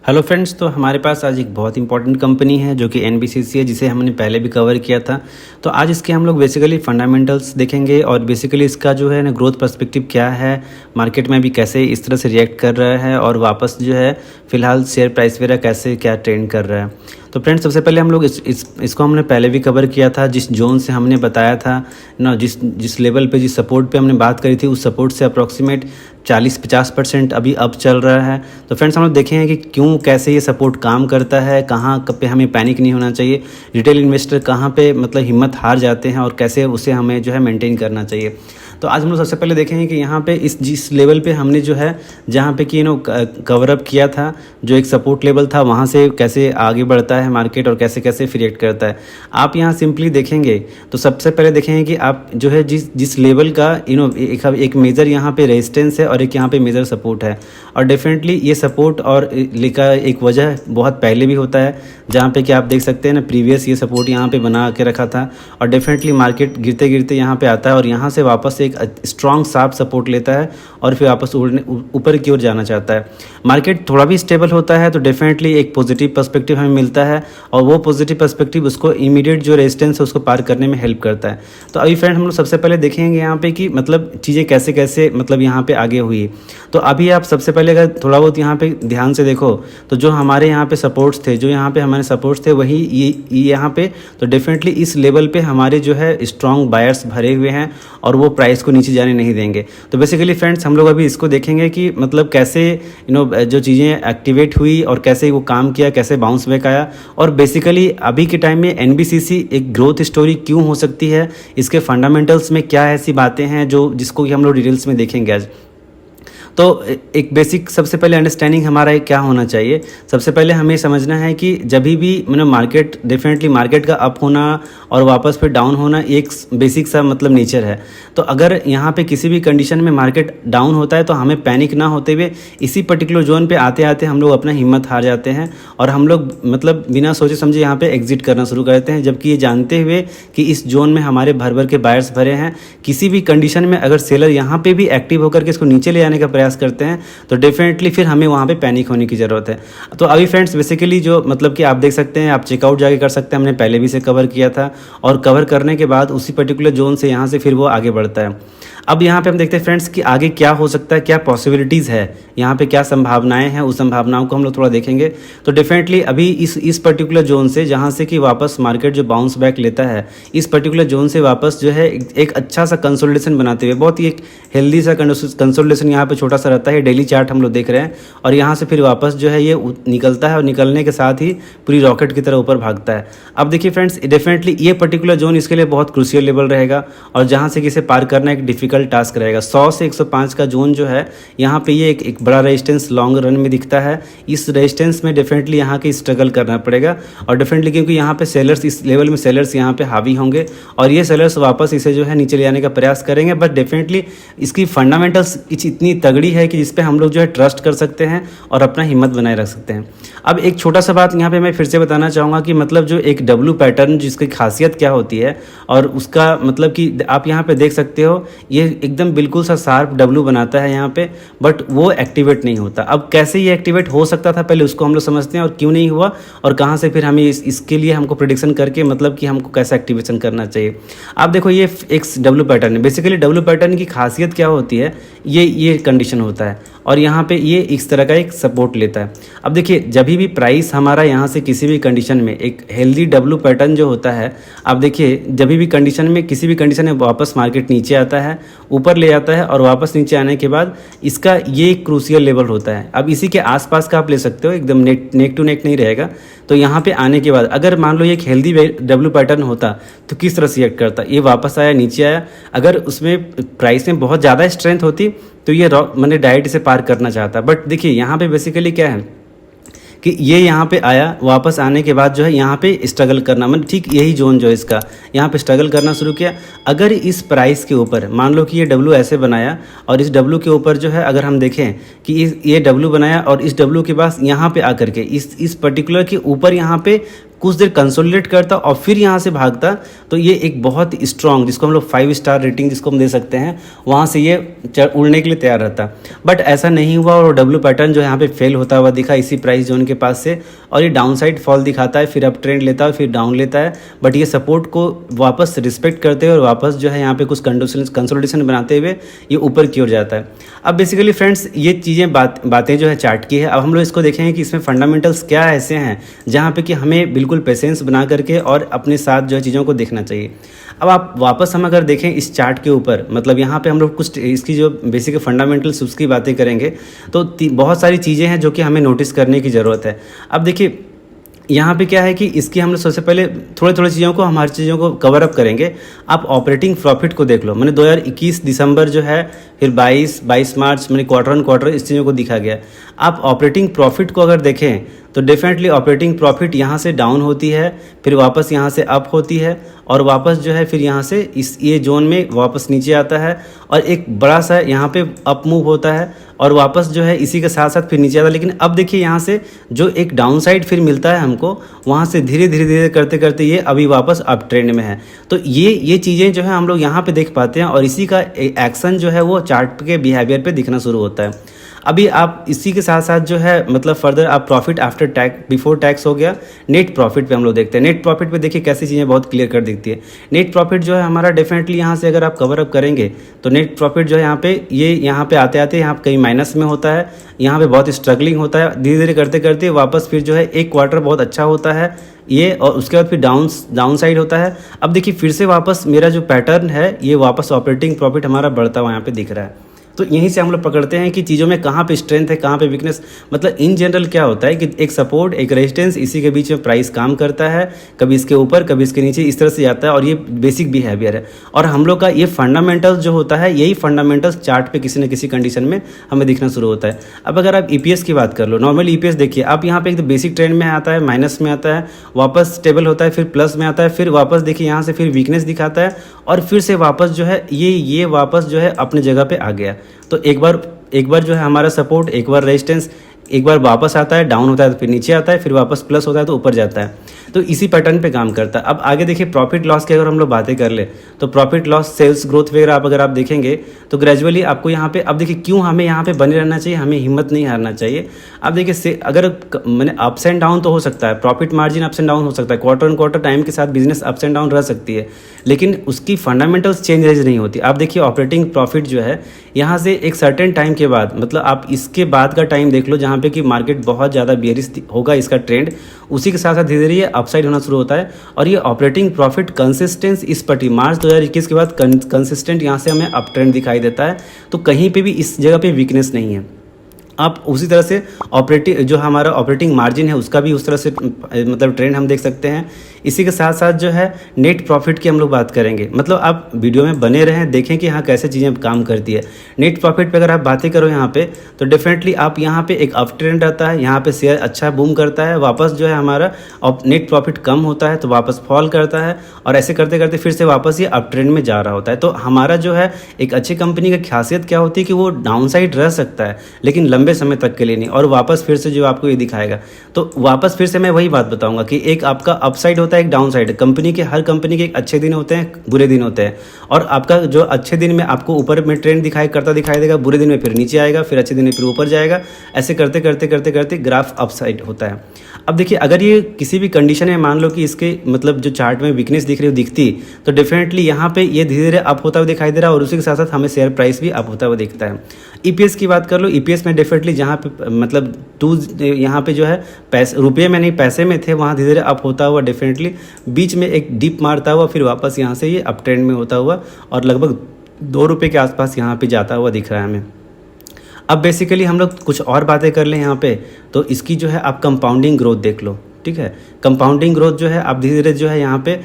Hello friends, तो हमारे पास आज एक बहुत इंपॉर्टेंट कंपनी है जो कि एनबीसीसी है, जिसे हमने पहले भी कवर किया था। तो आज इसके हम लोग बेसिकली फंडामेंटल्स देखेंगे और बेसिकली इसका जो है ना ग्रोथ पर्सपेक्टिव क्या है, मार्केट में भी कैसे इस तरह से रिएक्ट कर रहा है और वापस जो है फिलहाल शेयर प्राइस वगैरह कैसे क्या ट्रेंड कर रहा है। तो फ्रेंड्स, सबसे पहले हम लोग इसको हमने पहले भी कवर किया था। जिस जोन से हमने बताया था ना, जिस लेवल पे, जिस सपोर्ट पे हमने बात करी थी, उस सपोर्ट से अप्रॉक्सीमेट 40-50% अभी अप चल रहा है। तो फ्रेंड्स, हम लोग देखें कि क्यों कैसे ये सपोर्ट काम करता है, कहाँ पे हमें पैनिक नहीं होना चाहिए, रिटेल इन्वेस्टर कहाँ पे मतलब हिम्मत हार जाते हैं और कैसे उसे हमें जो है मेंटेन करना चाहिए। तो आज हम लोग सबसे पहले देखेंगे कि यहाँ पे जिस लेवल पे हमने जो है जहाँ पे कि कवर अप किया था, जो एक सपोर्ट लेवल था, वहाँ से कैसे आगे बढ़ता है मार्केट और कैसे कैसे रिएक्ट करता है। आप यहाँ सिंपली देखेंगे तो सबसे पहले देखेंगे कि आप जो है जिस लेवल का एक मेजर यहाँ पे रेजिस्टेंस है और एक यहाँ पे मेजर सपोर्ट है। और डेफिनेटली ये सपोर्ट और का एक वजह बहुत पहले भी होता है, जहाँ पे कि आप देख सकते हैं ना, प्रीवियस ये सपोर्ट यहाँ पे बना के रखा था और डेफिनेटली मार्केट गिरते गिरते यहाँ पे आता है और यहाँ से वापस एक स्ट्रॉन्ग साफ सपोर्ट लेता है और फिर वापस ऊपर की ओर जाना चाहता है। मार्केट थोड़ा भी स्टेबल होता है तो डेफिनेटली एक पॉजिटिव पर्सपेक्टिव हमें मिलता है और वो पॉजिटिव पर्सपेक्टिव उसको इमीडिएट जो रेजिस्टेंस है उसको पार करने में हेल्प करता है। तो अभी फ्रेंड, हम लोग सबसे पहले देखेंगे यहाँ पे कि मतलब चीज़ें कैसे कैसे मतलब यहाँ पे आगे हुई। तो अभी आप सबसे पहले अगर थोड़ा बहुत यहाँ पे ध्यान से देखो तो जो हमारे यहाँ पे सपोर्ट्स थे, जो यहाँ पे हमारे सपोर्ट्स थे, वही ये यहाँ पे, तो डेफिनेटली इस लेवल पे हमारे जो है स्ट्रॉन्ग बायर्स भरे हुए हैं और वो प्राइस को नीचे जाने नहीं देंगे। तो बेसिकली फ्रेंड्स, हम लोग अभी इसको देखेंगे कि मतलब कैसे जो चीज़ें एक्टिवेट हुई और कैसे वो काम किया, कैसे बाउंस बैक आया और बेसिकली अभी के टाइम में एनबीसीसी एक ग्रोथ स्टोरी क्यों हो सकती है, इसके फंडामेंटल्स में क्या ऐसी बातें हैं जिसको कि हम लोग डिटेल्स में देखेंगे आज। तो एक बेसिक सबसे पहले अंडरस्टैंडिंग हमारा क्या होना चाहिए, सबसे पहले हमें समझना है कि जब भी मतलब मार्केट, डेफिनेटली मार्केट का अप होना और वापस फिर डाउन होना एक बेसिक सा मतलब नेचर है। तो अगर यहाँ पे किसी भी कंडीशन में मार्केट डाउन होता है तो हमें पैनिक ना होते हुए इसी पर्टिकुलर जोन पे आते आते हम लोग अपना हिम्मत हार जाते हैं और हम लोग मतलब बिना सोचे समझे यहाँ पे एग्जिट करना शुरू करते हैं, जबकि ये जानते हुए कि इस जोन में हमारे भर भर के बायर्स भरे हैं। किसी भी कंडीशन में अगर सेलर यहाँ पे भी एक्टिव होकर के इसको नीचे ले आने का प्रयास करते हैं तो डेफिनेटली फिर हमें वहाँ पे पैनिक होने की ज़रूरत है। तो अभी फ्रेंड्स, बेसिकली जो मतलब कि आप देख सकते हैं, आप चेकआउट जाके कर सकते हैं, हमने पहले भी इसे कवर किया था और कवर करने के बाद उसी पर्टिकुलर जोन से यहाँ से फिर वो आगे बढ़ता है। अब यहाँ पे हम देखते हैं फ्रेंड्स कि आगे क्या हो सकता है, क्या पॉसिबिलिटीज़ है, यहाँ पे क्या संभावनाएं हैं, उस संभावनाओं को हम लोग थोड़ा देखेंगे। तो डेफिनेटली अभी इस पर्टिकुलर जोन से जहाँ से कि वापस मार्केट जो बाउंस बैक लेता है, इस पर्टिकुलर जोन से वापस जो है एक अच्छा सा कंसोलिडेशन बनाते हुए, बहुत ही एक हेल्दी सा कंसोलिडेशन यहाँ पे छोटा सा रहता है, डेली चार्ट हम लोग देख रहे हैं और यहाँ से फिर वापस जो है ये निकलता है और निकलने के साथ ही पूरी रॉकेट की तरह ऊपर भागता है। अब देखिए फ्रेंड्स, डेफिनेटली ये पर्टिकुलर जोन इसके लिए बहुत क्रूशियल लेवल रहेगा और जहाँ से इसे पार करना एक डिफिकल्ट टास्क रहेगा। 100 से 105 का जोन जो है यहाँ पे ये एक बड़ा रेजिस्टेंस लॉन्ग रन में दिखता है। इस रेजिस्टेंस में डेफिनेटली यहाँ की स्ट्रगल करना पड़ेगा और डेफिनेटली क्योंकि यहाँ पे सेलर्स, इस लेवल में सेलर्स यहाँ पे हावी होंगे और ये सेलर्स वापस इसे जो है नीचे ले आने का प्रयास करेंगे। बट डेफिनेटली इसकी फंडामेंटल्स इतनी तगड़ी है कि जिस पे हम लोग जो है ट्रस्ट कर सकते हैं और अपना हिम्मत बनाए रख सकते हैं। अब एक छोटा सा बात यहाँ पे मैं फिर से बताना चाहूँगा कि मतलब जो एक डब्ल्यू पैटर्न, जिसकी खासियत क्या होती है और उसका मतलब कि आप यहाँ पे देख सकते हो, ये एकदम बिल्कुल सा शार्प डब्ल्यू बनाता है यहाँ पे, बट वो एक्टिवेट नहीं होता। अब कैसे ये एक्टिवेट हो सकता था, पहले उसको हम लोग समझते हैं और क्यों नहीं हुआ और कहाँ से फिर हमें इसके लिए हमको प्रेडिक्शन करके मतलब कि हमको कैसा एक्टिवेशन करना चाहिए। आप देखो, ये एक डब्ल्यू पैटर्न है। बेसिकली डब्ल्यू पैटर्न की खासियत क्या होती है, ये कंडीशन होता है और यहाँ पे ये इस तरह का एक सपोर्ट लेता है। अब देखिए, जब भी प्राइस हमारा यहाँ से किसी भी कंडीशन में एक हेल्दी डब्ल्यू पैटर्न जो होता है, आप देखिए जब भी कंडीशन में, किसी भी कंडीशन में वापस मार्केट नीचे आता है, ऊपर ले आता है और वापस नीचे आने के बाद इसका ये एक क्रूशियल लेवल होता है। अब इसी के आसपास का आप ले सकते हो, एकदम नेक टू नेक नहीं रहेगा। तो यहाँ पे आने के बाद अगर मान लो ये एक हेल्दी डब्ल्यू पैटर्न होता तो किस तरह से एक्ट करता, ये वापस आया, नीचे आया। अगर उसमें प्राइस में बहुत ज़्यादा स्ट्रेंथ होती तो ये मैंने डायरेक्ट से पार करना चाहता। बट देखिए यहाँ पे बेसिकली क्या है कि ये यहाँ पे आया, वापस आने के बाद जो है यहाँ पे स्ट्रगल करना, मतलब ठीक यही जोन जो है इसका, यहाँ पे स्ट्रगल करना शुरू किया। अगर इस प्राइस के ऊपर मान लो कि ये डब्ल्यू ऐसे बनाया और इस डब्ल्यू के ऊपर जो है अगर हम देखें कि ये डब्ल्यू बनाया और इस डब्ल्यू के पास यहाँ पे आकर के इस पर्टिकुलर के ऊपर यहाँ पे कुछ देर कंसोलिडेट करता और फिर यहाँ से भागता, तो ये एक बहुत स्ट्रॉन्ग, जिसको हम लोग 5 स्टार रेटिंग जिसको हम दे सकते हैं, वहाँ से ये उड़ने के लिए तैयार रहता। बट ऐसा नहीं हुआ और डब्ल्यू पैटर्न जो है यहाँ पे फेल होता हुआ दिखा इसी प्राइस जोन के पास से, और ये डाउन साइड फॉल दिखाता है, फिर अप ट्रेंड लेता है, फिर डाउन लेता है। बट ये सपोर्ट को वापस रिस्पेक्ट करते हुए और वापस जो है यहाँ पे कुछ कंसोलिडेशन बनाते हुए ये ऊपर की ओर जाता है। अब बेसिकली फ्रेंड्स ये चीज़ें बातें जो है चार्ट की है। अब हम लोग इसको देखेंगे कि इसमें फंडामेंटल्स क्या ऐसे हैं जहाँ पे कि हमें बिल्कुल पेशेंस बना करके और अपने साथ जो है चीज़ों को देखना चाहिए। अब आप वापस हम अगर देखें इस चार्ट के ऊपर, मतलब यहाँ पे हम लोग कुछ इसकी जो बेसिक फंडामेंटल्स उसकी बातें करेंगे, तो बहुत सारी चीज़ें हैं जो कि हमें नोटिस करने की ज़रूरत है। अब देखिए यहाँ पे क्या है कि इसकी हम लोग सबसे पहले थोड़े थोड़े चीज़ों को, हमारी चीज़ों को कवर अप करेंगे। आप ऑपरेटिंग प्रॉफिट को देख लो, मैंने 2021 दिसंबर जो है, फिर 22 मार्च, मैंने क्वार्टर ऑन क्वार्टर इस चीज़ों को दिखा गया। आप ऑपरेटिंग प्रॉफिट को अगर देखें तो डेफिनेटली ऑपरेटिंग प्रॉफिट यहाँ से डाउन होती है, फिर वापस यहाँ से अप होती है, और वापस जो है फिर यहाँ से ये जोन में वापस नीचे आता है, और एक बड़ा सा यहाँ पे अप मूव होता है, और वापस जो है इसी के साथ साथ फिर नीचे आता है। लेकिन अब देखिए यहाँ से जो एक डाउन साइड फिर मिलता है हमको, वहाँ से धीरे धीरे करते करते ये अभी वापस अप ट्रेंड में है। तो ये चीज़ें जो है हम लोग यहाँ पे देख पाते हैं, और इसी का एक्शन जो है वो चार्ट के बिहेवियर पे दिखना शुरू होता है। अभी आप इसी के साथ साथ जो है मतलब फर्दर आप profit after tax, before tax हो गया, नेट प्रॉफिट पे हम लोग देखते हैं। नेट प्रॉफिट पे देखिए कैसी चीज़ें बहुत क्लियर कर दिखती है। नेट प्रॉफिट जो है हमारा डेफिनेटली यहाँ से अगर आप कवर अप करेंगे तो नेट प्रॉफिट जो है यहाँ पे आते आते यहाँ कहीं माइनस में होता है, यहाँ पे बहुत स्ट्रगलिंग होता है, धीरे धीरे करते करते वापस फिर जो है एक क्वार्टर बहुत अच्छा होता है ये, और उसके बाद फिर डाउन साइड होता है। अब देखिए फिर से वापस मेरा जो पैटर्न है ये वापस ऑपरेटिंग प्रॉफिट हमारा बढ़ता हुआ यहाँ पे दिख रहा है। तो यहीं से हम लोग पकड़ते हैं कि चीज़ों में कहाँ पे स्ट्रेंथ है, कहाँ पे वीकनेस। मतलब इन जनरल क्या होता है कि एक सपोर्ट, एक रेजिस्टेंस, इसी के बीच में प्राइस काम करता है, कभी इसके ऊपर कभी इसके नीचे, इस तरह से जाता है, और ये बेसिक बिहेवियर है। और हम लोग का ये फंडामेंटल्स जो होता है, यही फंडामेंटल्स चार्ट पे किसी न किसी कंडीशन में हमें दिखना शुरू होता है। अब अगर आप ईपीएस की बात कर लो, नॉर्मल ईपीएस देखिए, आप यहाँ पे एक बेसिक ट्रेंड में आता है, माइनस में आता है, वापस स्टेबल होता है, फिर प्लस में आता है, फिर वापस देखिए यहाँ से फिर वीकनेस दिखाता है, और फिर से वापस जो है ये वापस जो है अपने जगह पे आ गया। तो एक बार जो है हमारा सपोर्ट, एक बार रेजिस्टेंस, एक बार वापस आता है, डाउन होता है तो फिर नीचे आता है, फिर वापस प्लस होता है तो ऊपर जाता है। तो इसी पैटर्न पे काम करता है। अब आगे देखिए प्रॉफिट लॉस की अगर हम लोग बातें कर ले, तो प्रॉफिट लॉस, सेल्स ग्रोथ वगैरह अगर आप देखेंगे तो ग्रेजुअली आपको यहाँ पे, अब देखिए क्यों हमें यहाँ पे बने रहना चाहिए, हमें हिम्मत नहीं हारना चाहिए। अब देखिए अगर मैंने अप्स एंड डाउन तो हो सकता है, profit margin ups and down हो सकता है, क्वार्टर ऑन क्वार्टर टाइम के साथ बिजनेस अप्स एंड डाउन रह सकती है, लेकिन उसकी फंडामेंटल्स चेंजेस नहीं होती। आप देखिए ऑपरेटिंग प्रॉफिट जो है यहाँ से एक सर्टेन टाइम के बाद, मतलब आप इसके बाद का टाइम देख लो जहाँ पे कि मार्केट बहुत ज़्यादा बेयरिश होगा इसका ट्रेंड, उसी के साथ साथ धीरे धीरे ये अपसाइड होना शुरू होता है। और ये ऑपरेटिंग प्रॉफिट कंसिस्टेंस इस मार्च 2021 के बाद कंसिस्टेंट यहाँ से हमें अप ट्रेंड दिखाई देता है। तो कहीं पे भी इस जगह पे वीकनेस नहीं है। आप उसी तरह से जो हमारा ऑपरेटिंग मार्जिन है उसका भी उस तरह से मतलब ट्रेंड हम देख सकते हैं। इसी के साथ साथ जो है नेट प्रॉफिट की हम लोग बात करेंगे, मतलब आप वीडियो में बने रहें, देखें कि हाँ कैसे चीज़ें काम करती है। नेट प्रॉफिट पे अगर आप बातें करो यहाँ पे, तो डेफिनेटली आप यहाँ पे एक अप ट्रेंड रहता है, यहाँ पे शेयर अच्छा बूम करता है, वापस जो है हमारा नेट प्रॉफिट कम होता है तो वापस फॉल करता है, और ऐसे करते करते फिर से वापस ये अप ट्रेंड में जा रहा होता है। तो हमारा जो है एक अच्छी कंपनी की खासियत क्या होती है कि वो डाउन साइड रह सकता है लेकिन लंबे समय तक के लिए नहीं, और वापस फिर से जो आपको ये दिखाएगा। तो वापस फिर से मैं वही बात बताऊंगा कि एक आपका अप साइड होता है, एक डाउन साइड। हर कंपनी के एक अच्छे दिन होते हैं, बुरे दिन होते हैं, और आपका जो अच्छे दिन में आपको ऊपर में ट्रेंड दिखाई देगा, बुरे दिन में फिर नीचे आएगा, फिर अच्छे दिन में फिर ऊपर जाएगा, ऐसे करते करते करते करते ग्राफ अप साइड होता है। अब देखिए अगर ये किसी भी कंडीशन में मान लो कि इसके मतलब जो चार्ट में वीकनेस दिख रही हो दिखती, तो डेफिनेटली यहाँ पे ये धीरे धीरे अप होता हुआ दिखाई दे रहा है, और उसी के साथ साथ हमें शेयर प्राइस भी अप होता हुआ दिखता है। ईपीएस की बात कर लो, ईपीएस में डेफिनेटली जहाँ पे मतलब यहाँ पे जो है रुपये में नहीं पैसे में थे, वहाँ धीरे धीरे अप होता हुआ डेफिनेटली बीच में एक डिप मारता हुआ फिर वापस यहाँ से ये अप ट्रेंड में होता हुआ और लगभग 2 रुपये के आसपास यहाँ पे जाता हुआ दिख रहा है हमें। अब बेसिकली हम लोग कुछ और बातें कर लें यहाँ पे, तो इसकी जो है आप कंपाउंडिंग ग्रोथ देख लो, ठीक है। कंपाउंडिंग ग्रोथ जो है आप धीरे धीरे जो है यहाँ पे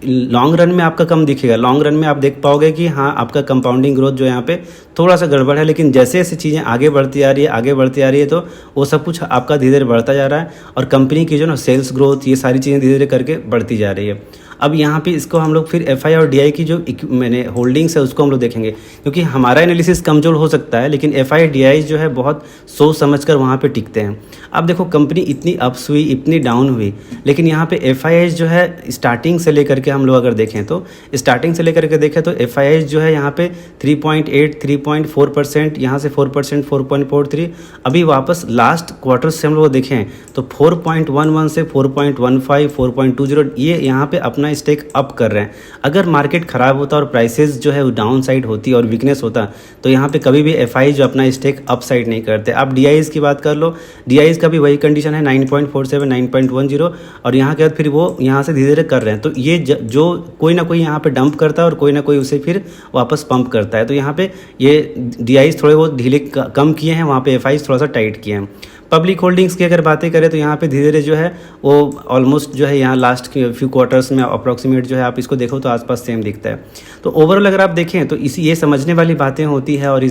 लॉन्ग रन में आपका कम दिखेगा, लॉन्ग रन में आप देख पाओगे कि हाँ आपका कंपाउंडिंग ग्रोथ जो है यहाँ पे थोड़ा सा गड़बड़ है, लेकिन जैसे जैसे चीज़ें आगे बढ़ती आ रही है तो वो सब कुछ आपका धीरे धीरे बढ़ता जा रहा है, और कंपनी की जो ना सेल्स ग्रोथ ये सारी चीज़ें धीरे धीरे करके बढ़ती जा रही है। अब यहाँ पे इसको हम लोग फिर एफ आई और डी आई की जो मैंने होल्डिंग्स है उसको हम लोग देखेंगे, क्योंकि हमारा एनालिसिस कमज़ोर हो सकता है लेकिन एफ आई डी आई जो है बहुत सोच समझ कर वहाँ पर टिकते हैं। अब देखो कंपनी इतनी अप्स हुई, इतनी डाउन हुई, लेकिन यहाँ पे एफ आई जो है स्टार्टिंग से लेकर के हम लोग अगर देखें तो स्टार्टिंग से लेकर के देखें तो एफ आई जो है यहाँ पे 3.8 3.4%, यहाँ से 4%, 4.43, अभी वापस लास्ट क्वार्टर से हम लोग देखें तो 4.11 से 4.15, 4.20 ये यहाँ पे अपना स्टेक अप कर रहे हैं। अगर मार्केट ख़राब होता और प्राइसेस जो है वो डाउन साइड होती और वीकनेस होता तो यहाँ पे कभी भी एफ आई जो अपना स्टेक अप साइड नहीं करते। अब डी आई की बात कर लो, डी आई का भी वही कंडीशन है 9.47, 9.10, और यहाँ के बाद फिर वो यहाँ से धीरे धीरे कर रहे हैं। तो ये जो कोई ना कोई यहाँ पे डंप करता है और कोई ना कोई उसे फिर वापस पंप करता है। तो यहाँ पे ये डी आई थोड़े बहुत ढीले कम किए हैं, वहाँ पे एफ आई थोड़ा सा टाइट किए हैं। पब्लिक होल्डिंग्स की अगर बातें करें तो यहाँ पे धीरे धीरे जो है वो ऑलमोस्ट जो है यहाँ लास्ट फ्यू क्वार्टर्स में अप्रॉक्सीमेट जो है आप इसको देखो तो आसपास सेम दिखता है। तो ओवरऑल अगर आप देखें तो ये समझने वाली बातें होती है, और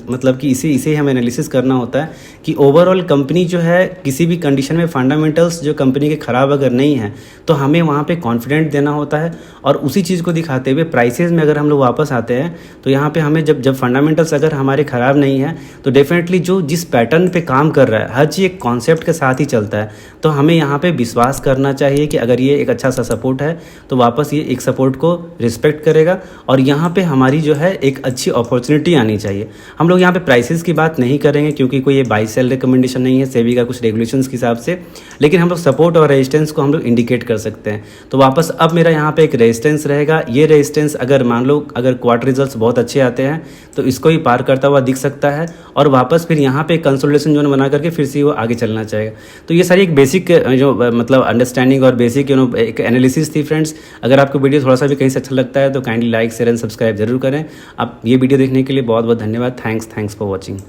मतलब कि इसे हमें एनालिसिस करना होता है कि ओवरऑल कंपनी जो है किसी भी कंडीशन में फंडामेंटल्स जो कंपनी के ख़राब अगर नहीं है तो हमें वहाँ पर कॉन्फिडेंट देना होता है। और उसी चीज़ को दिखाते हुए प्राइसेज में अगर हम लोग वापस आते हैं तो यहाँ पर हमें जब फंडामेंटल्स अगर हमारे ख़राब नहीं है तो डेफिनेटली जो जिस पैटर्न पर काम कर रहा है हर चीज़ एक कॉन्सेप्ट के साथ ही चलता है। तो हमें यहाँ पे विश्वास करना चाहिए कि अगर ये एक अच्छा सा सपोर्ट है तो वापस ये एक सपोर्ट को रिस्पेक्ट करेगा और यहाँ पे हमारी जो है एक अच्छी अपॉर्चुनिटी आनी चाहिए। हम लोग यहाँ पे प्राइसेस की बात नहीं करेंगे क्योंकि कोई ये बाई सेल रिकमेंडेशन नहीं है सेबी का कुछ रेगुलेशंस के हिसाब से, लेकिन हम लोग सपोर्ट और रेजिस्टेंस को हम लोग इंडिकेट कर सकते हैं। तो वापस अब मेरा यहाँ पे एक रेजिस्टेंस रहेगा। ये रेजिस्टेंस अगर मान लो अगर क्वार्टर रिजल्ट्स बहुत अच्छे आते हैं तो इसको ही पार करता हुआ दिख सकता है और वापस फिर यहाँ पे कंसोलिडेशन जोन बना करके फिर से वो आगे चलना चाहेगा। तो ये सारी एक बेसिक जो मतलब अंडरस्टैंडिंग और बेसिक एक एनालिसिस थी फ्रेंड्स। अगर आपको वीडियो थोड़ा सा भी कहीं से अच्छा लगता है तो kindly like share and subscribe जरूर करें। आप ये वीडियो देखने के लिए बहुत बहुत धन्यवाद। Thanks for watching.